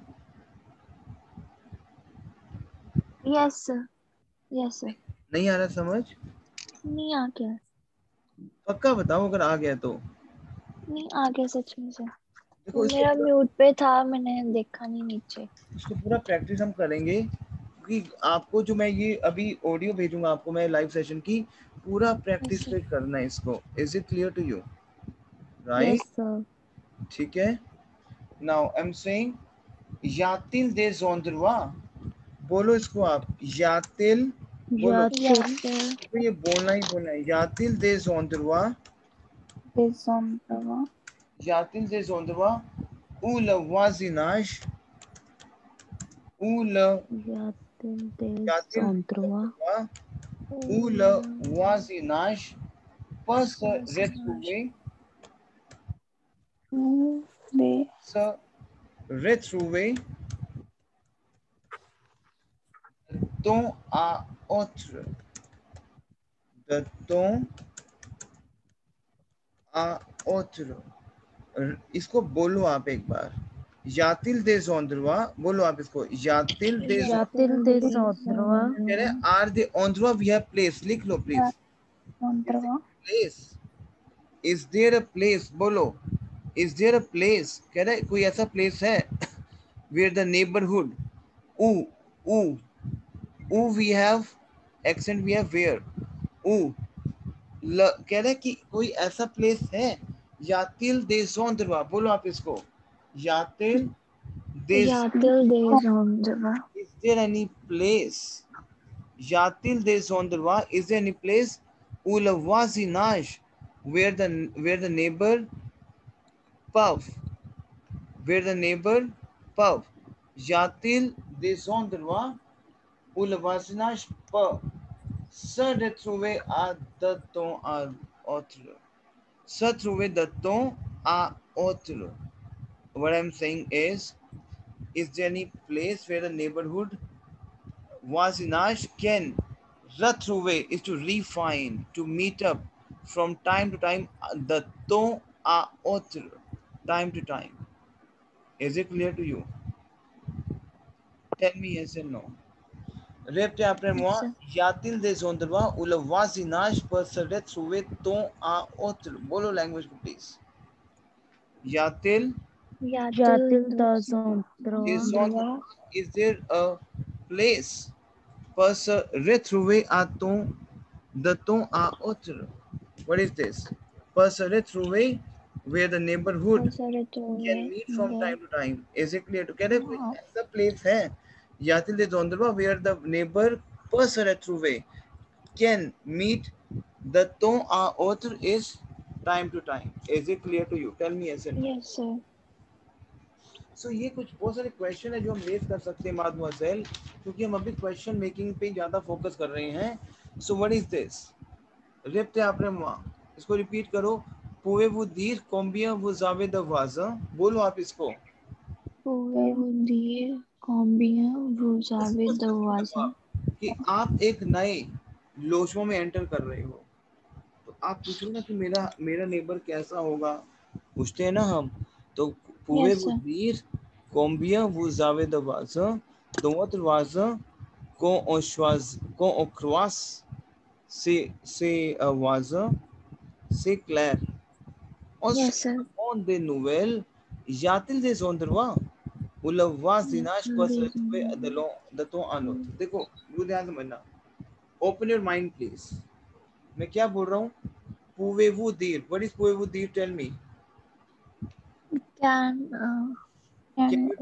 Yes, sir. Yes, sir. नहीं आ रहा समझ? नहीं आ गया. पक्का बताओ अगर आ गया तो. नहीं आ गया सच में सर. देखो मेरा म्यूट पे था, मैंने देखा नहीं नीचे. इसको पूरा प्रैक्टिस हम करेंगे, क्योंकि आपको जो मैं ये अभी ऑडियो भेजूंगा आपको मैं लाइव सेशन की, पूरा प्रैक्टिस पे करना है इसको. Is it clear to you? Right. Yes, sir. ठीक है. नाउ आई एम सेइंग यातिल दे जोंदरवा. बोलो इसको आप. यातिल बोलो. Yatil. तो ये बोलना ही बोलना है. यातिल दे जोंदरवा. यातिल दे जोंदरवा. उल वाजिनाश. उल Yatil de यातिल Sondrova. उल वाजिनाश. Pas retrouver. Se retrouver de ton à autre. De ton à autre. इसको बोलो आप एक बार. यातिल दे जोंदरवा. बोलो आप इसको. यातिल दे Yatil de Sondrova. कह रहे आर दे ओंद्रवा. We have place. लिख लो please. Place. Is there a place. बोलो. Is there a place. कह रहे कोई ऐसा प्लेस है where the neighborhood. We have accent, we have where. कह रहे कि कोई ऐसा प्लेस है. यातिल दे जोंदरवा. बोलो आप इसको. यातिल दे Sondrova. Is there any place? Yatil de Zonderwa. Is there any place? Ulavazinaj, where the neighbor puff. Where the neighbor puff. Yatil de Zonderwa. Ulavazinaj puff. Se retrouver à de ton à autre. Se trouver de ton à autre. What I'm saying is there any place where the neighborhood voisinage can retrouver is to refine, to meet up from time to time, the ton à autre, time to time. Is it clear to you? Tell me yes and no. Repte après moi, yatil des endroits où le voisinage peut se retrouver ton à autre. Bolo language please. Yatil Yatil de Sondrova. is there a place peut se retrouver à ton, de ton à autre. What is this? Pasare through way where the neighborhood can meet from time to time. Is it clear? तो कह रहे कोई ऐसा place है यातिल दे जोंदरवा where the neighbor pasare through way can meet the ton a author is time to time. Is it clear to you? Tell me yes or no. Yes, sir. So ये कुछ बहुत सारे क्वेश्चन है जो हम raise कर सकते हैं मादमुअज़्ज़ल, क्योंकि हम अभी क्वेश्चन मेकिंग पे ज़्यादा फोकस कर रहे हैं. So what is this? रिप्ते आपने इसको रिपीट करो. पुए वो दीर कोम्बिया वो जावेद वाजा. बोलो आप इसको. पुए वो दीर कोम्बिया वो जावेद वाजा. कि आप एक नए लोशो में एंटर कर रहे हो, तो आप पूछो ना कि मेरा नेबर कैसा होगा, पूछते हैं ना हम. तो पुए Yes, वो sir. दीर कोम्बिया वो जावेद वाजा दोत वाजा com o cross se waza se clair os Yes, sir. on de nouvelle yatil de zonderwa उला वाजिनाश पर दतो आनो. देखो वो ध्यान से समझना. Open your mind please. मैं क्या बोल रहा हूँ? पुवेवु दीर. व्हाट इज पुवेवु दीर? Tell me.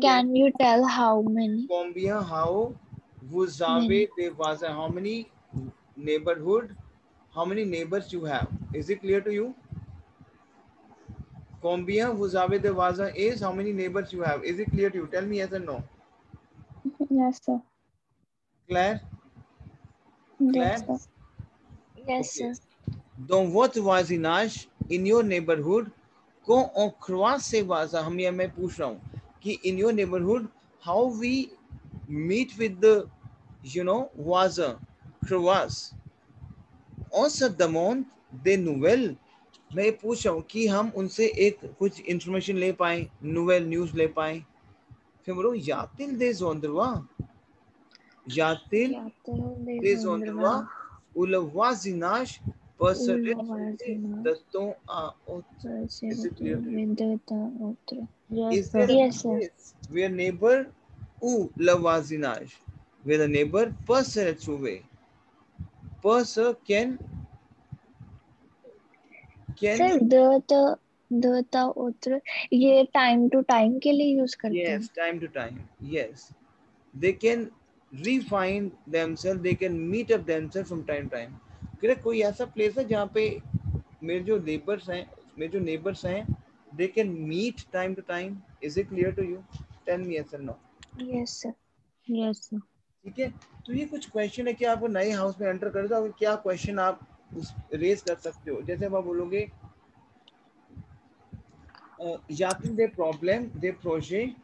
Can you tell how many? Combien how vous avez de voisins? How many neighborhood? How many neighbors you have? Is it clear to you? Combien vous avez de voisins is how many neighbors you have? Is it clear to you? Tell me yes or no. Yes, sir. Claire? Claire? Yes, sir. Yes, Okay. sir. Dans votre voisinage, in your neighborhood, quand on croise ces voisins, मैं पूछ रहा हूँ कि in your neighborhood, how we meet with the, voisin, croise. On se demande des nouvelles. मैं ये पूछ रहा हूँ कि हम उनसे एक कुछ इंफॉर्मेशन ले पाए, नोवेल न्यूज ले पाए. फिर बोलो यातिल दे जोंदरवा. यातिल दे जोंदरवा उला वाजिनाश परसरे दत्तों आ ओत्र. Is it clear to you? Yes, Is sir. there a Yes, sir. place where neighbor u la wazinaj, where the neighbor perse through way? Perse can Sir, the उत्र ये time to time के लिए use करते हैं. yes, time to time. Yes, they can refine themselves, they can meet up themselves from time to time. क्या कोई ऐसा place है जहाँ पे मेरे जो नेबर्स हैं they can meet time to time? Is it clear to you? Tell me yes or no. Yes, sir. Yes, sir. ठीक है. तो ये कुछ क्वेश्चन है कि आप नए हाउस में एंटर कर दो, क्या क्वेश्चन आप रेज कर सकते हो. जैसे आप बोलोगे यातिल दे प्रॉब्लम दे प्रोजेक्ट.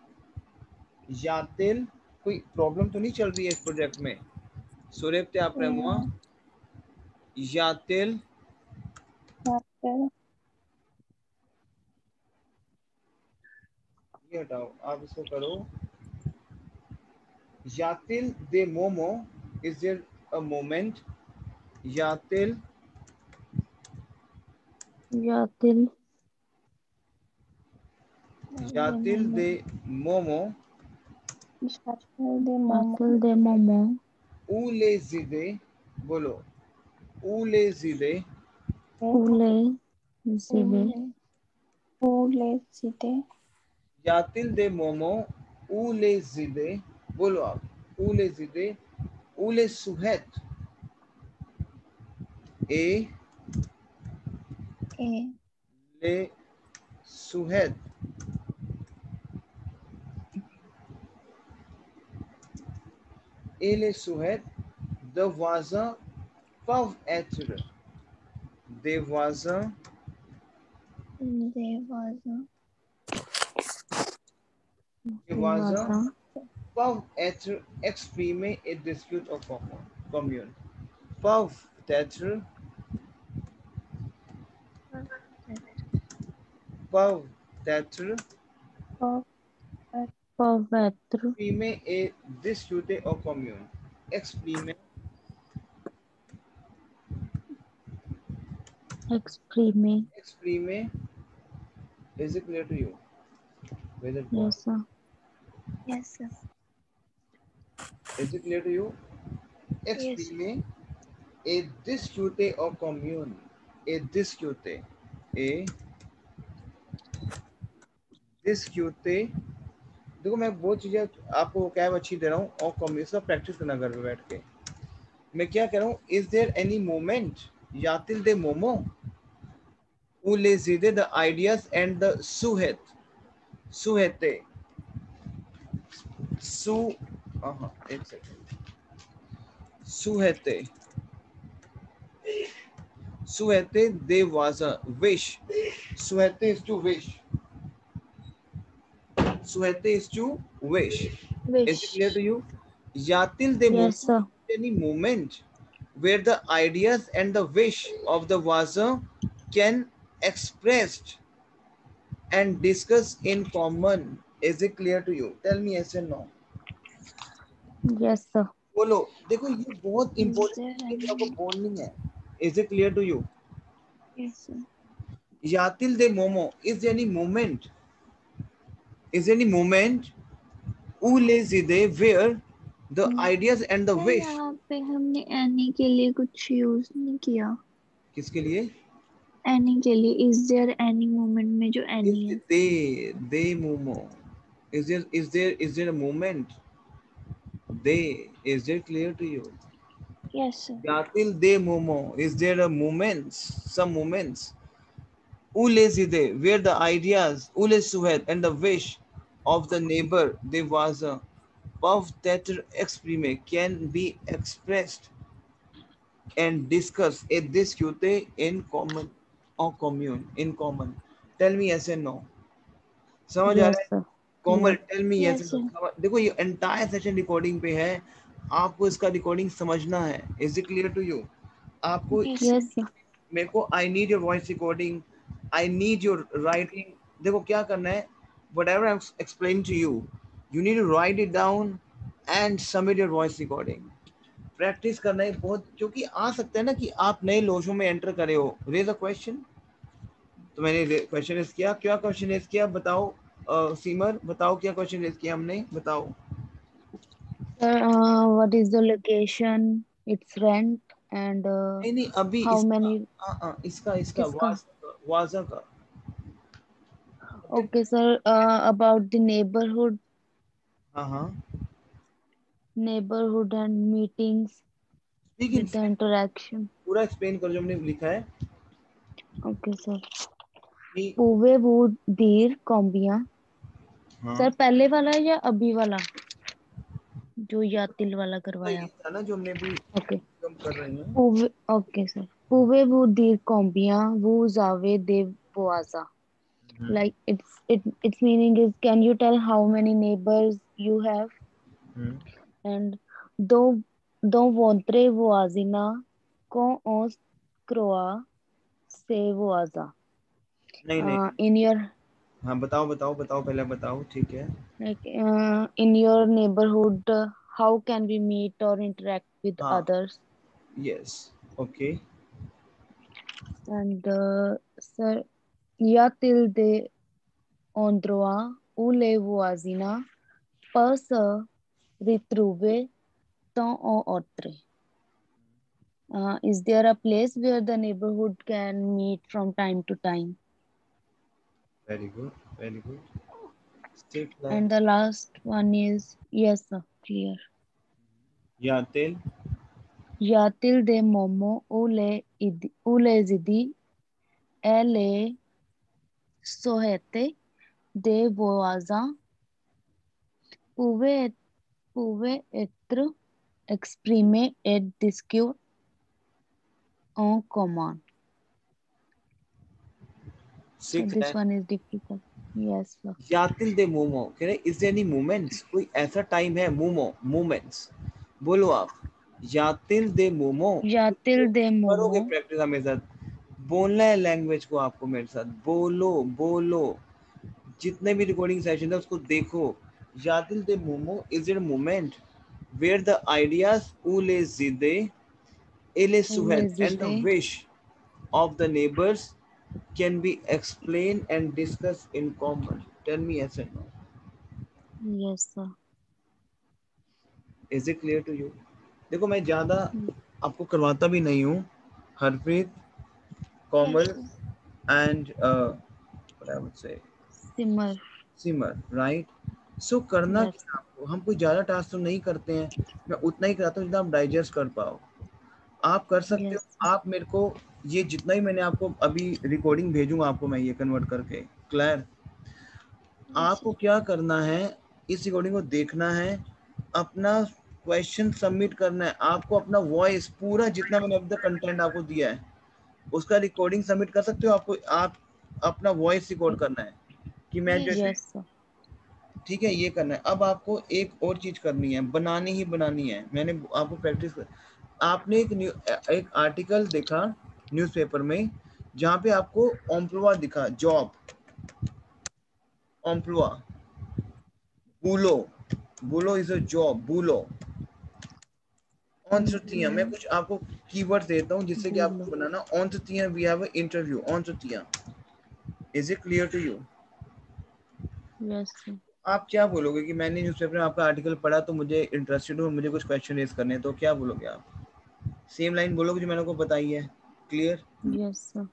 यातिल कोई प्रॉब्लम तो नहीं चल रही है इस प्रोजेक्ट में. सुरेप्ते आप रेमुआ यातिल ये हटाओ, आप इसको करो. यातिल दे मोमो. Is there a moment? यातिल Yatil दे मोमो Yatil de Momo ऊले जिदे. बोलो ऊले जिदे. Ule Zibe यातिल दे मोमो ऊले जिदे. बोलो आप ऊले जिदे. ऊले सुहेत ए ले सुहेत. ele suhet de voisin peuvent être des voisins Devasa peuvent être exprimés et dispute au commune. Peuvent être Pavetru exprimés et disputés au commune. Exprimer Exprime. is it clear to you? Whether Yes, sir. Yes, sir. is it clear to you? Exprimer et disputer au commune. a discute, a discute। देखो मैं बहुत चीजें आपको क्या अच्छी दे रहा हूँ और कॉम्बिनेशन प्रैक्टिस करना घर पे बैठ के। मैं क्या कह रहा हूँ, इज देयर एनी मोमेंट यातिल दे मोमो who lezide the ideas and the suhete su एक second suhete suhete there was a wish, suhete is to wish, suhete is to wish, is it clear to Wish. you? Yatil de Yes, moment, sir. any moment where the ideas and the wish of the waza can expressed and discuss in common, is it clear to you? Tell me yes and no. Yes, sir. बोलो। देखो ये बहुत Is there important चीज आपको any? बोलनी है। Is it clear to you? Yes, sir. यातिल दे मोमो, is any moment, is any moment उलेजिदे where the ideas and the sir wish. यहाँ पे हमने एनी के लिए कुछ यूज नहीं किया। किसके लिए? एनी के लिए इज देयर एनी मोमेंट में जो एनी इज है। दे मोमो, इज देयर अ मोमेंट दे, is there clear to you? Yes sir. यातिल दे मोमो, is there a moments, some moments Ulezide, where the ideas, Ule Suhed, and the wish of the neighbor, there was a puff that exprime can be expressed and discussed at this cute in common or commune, in common. Tell me yes and no. समझ आ Yes, रहा है? sir. Komal, Clear. Tell me yes yes and sir. No. देखो ये entire session recording पे है, आपको इसका recording समझना है। Is it clear to you? आपको यस सर। Yes, sir. मेरे को I need your voice recording, I need your writing. देखो क्या करना है, whatever I explain to you, you need to write it down and submit your voice recording। Practice करना है बहुत, क्योंकि आ सकता है ना कि आप नए लोशों में एंटर करे हो। Raise a question. तो मैंने क्वेश्चन रेज किया, क्या क्वेश्चन रेज किया बताओ? सीमर बताओ क्या क्वेश्चन रेज किया हमने, बताओ। Sir, what is the location, its rent, and नहीं नहीं अभी how इसका, many? इसका इसका Kiska? वाजा का। Okay, sir. About the neighborhood, हाँ हाँ, neighborhood and meetings speak in with the interaction. पूरा एक्सप्लेन कर जो हमने लिखा है Okay, sir. कि पूवे वो दीर कौम्बियां। हाँ सर पहले वाला या अभी वाला जो यातिल वाला तो करवाया ये आप? था ना जो हमने अभी ओके। कम कर रहे हैं। पूवे, ओके सर। पूवे वो दीर कौम्बियां वो जावे दे बोआजा। Like its meaning is, can you tell how many neighbors you have? And do do vontre voazina con os croa se voaza. नहीं नहीं, In your, हाँ बताओ बताओ बताओ, पहले बताओ, ठीक है। like in your neighborhood, how can we meet or interact with हाँ, others? Yes, okay. And sir, ya tilde ondroa ule voazina pasa ritruve ton o otre. Is there a place where the neighborhood can meet from time to time? Very good, very good. Stick And the last one is, yes, sir, clear. यातिल Yatil de momo ule zidi ele sohete de boaza puve puve etro exprime et disque en common. So Sikh this one is difficult. Yes, sir. यातिल दे मोमो कह रहे, is there any moments, कोई ऐसा time है, momo moments, बोलो आप। यातिल दे मोमो, Yatil de करोगे momo प्रैक्टिस मेरे साथ, बोलना है लैंग्वेज को आपको मेरे साथ, बोलो बोलो। जितने भी रिकॉर्डिंग सेशन है उसको देखो। यादिल दे मोमो is it moment where the ideas उले जिदे इले ule सुहेद and the zide. Wish of the neighbors can be explained and discussed in common. Tell me yes and no. Yes, sir. Is it clear to you? देखो मैं ज्यादा आपको करवाता भी नहीं हूँ Harpreet, Komal, and what I would say, Simar. right? So करना Yes. क्या आपको, हम कोई ज्यादा टास्क तो नहीं करते हैं, मैं उतना ही कराता हूँ जितना आप डाइजेस्ट कर पाओ। आप कर सकते Yes. हो, आप मेरे को ये जितना ही मैंने आपको अभी रिकॉर्डिंग भेजूंगा आपको मैं ये कन्वर्ट करके, क्लियर? आपको क्या करना है, इस रिकॉर्डिंग को देखना है, अपना क्वेश्चन सबमिट करना है, आपको अपना वॉइस पूरा जितना मैंने अभी तक कंटेंट आपको दिया है उसका रिकॉर्डिंग सबमिट कर सकते हो। आपको आप अपना वॉइस रिकॉर्ड करना है कि मैं जैसे, Yes, sir. ठीक है, ये करना है। अब आपको एक और चीज करनी है, बनानी ही बनानी है। मैंने आपको प्रैक्टिस आपने एक आर्टिकल देखा न्यूज़पेपर में जहाँ पे आपको एम्प्लॉय दिखा, जॉब एम्प्लॉय, बुलो, बुलो इज अ जॉब, बुलो ऑन सुतिया। मैं कुछ आपको कीवर्ड देता हूँ जिससे कि आपको बनाना। ऑन सुतिया वी हैव अ इंटरव्यू ऑन सुतिया। Is it clear to you? Yes, sir. आप क्या बोलोगे कि मैंने न्यूज़पेपर में आपका आर्टिकल पढ़ा तो मुझे इंटरेस्टेड हूँ, मुझे कुछ क्वेश्चन रेज करने हैं, तो क्या बोलोगे आप? सेम लाइन बोलोगे जो मैंने आपको बताई है, clear? Yes, sir.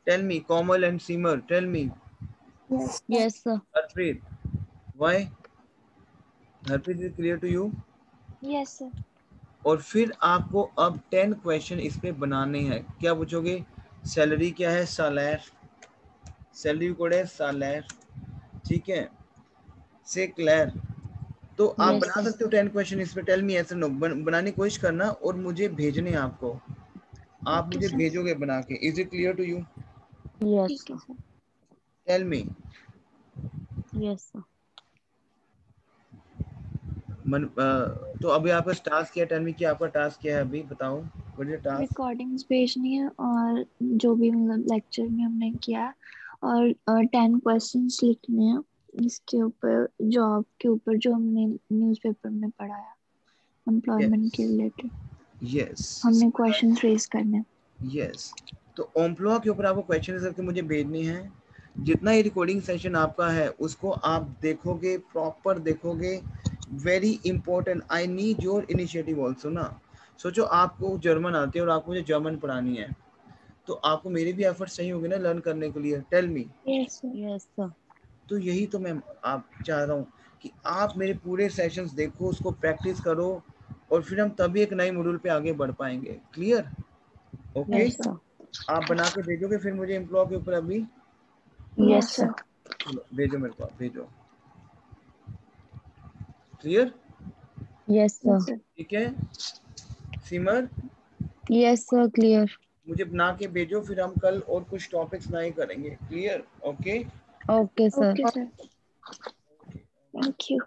Tell me Komal and Simar, tell me. Yes, sir. Harpreet, why? Harpreet is clear to you? Yes sir. और फिर आपको अब 10 क्वेश्चन इस पे बनाने हैं। क्या पूछोगे? सैलरी क्या है? सालैर, सैलरी कोड है सालैर, ठीक है, से क्लियर? तो आप Yes, बना sir. सकते हो 10 क्वेश्चन इस पे। टेल मी ऐसे नो, बनाने की कोशिश करना और मुझे भेजने हैं आपको, आप ओके मुझे सर। भेजोगे बना के। Is it clear to you? Yes, ठीक है sir. Sir. Tell me. Yes, sir. तो अभी आपका टास्क क्या है? टेल मी कि आपका टास्क क्या है अभी, बताओ। What is task? रिकॉर्डिंग्स भेजनी है और जो भी मतलब लेक्चर में हमने किया और 10 क्वेश्चंस लिखने हैं इसके ऊपर, जॉब के ऊपर जो हमने न्यूज़पेपर में पढ़ाया, एम्प्लॉयमेंट के रिलेटेड यस, हमने क्वेश्चंस रेज करने हैं। यस। तो एम्प्लॉय के ऊपर आपको क्वेश्चन करके मुझे भेजने हैं। जितना ही रिकॉर्डिंग सेशन आपका है उसको आप देखोगे, प्रॉपर देखोगे। Very important, I need your initiative also ना। सोचो आपको जर्मन आती है और आपको मुझे जर्मन पढ़ानी है, तो आपको मेरे भी एफर्ट सही होंगे ना लर्न करने के लिए। Tell me. Yes sir. Yes, sir. तो यही तो मैं आप चाह रहा हूँ कि आप मेरे पूरे सेशंस देखो, उसको प्रैक्टिस करो, और फिर हम तभी एक नई मॉड्यूल पे आगे बढ़ पाएंगे। क्लियर? ओके। Yes, sir. आप बना के भेजोगे फिर मुझे एम्प्लॉय के ऊपर अभी? Yes, sir. चलो भेजो मेरे को, आप भेजो। क्लियर? Yes, sir. ठीक है सिमर, Yes, sir. Clear. मुझे बना के भेजो, फिर हम कल और कुछ टॉपिक्स नए करेंगे। Clear? Okay. Okay, sir. Okay sir. Thank you.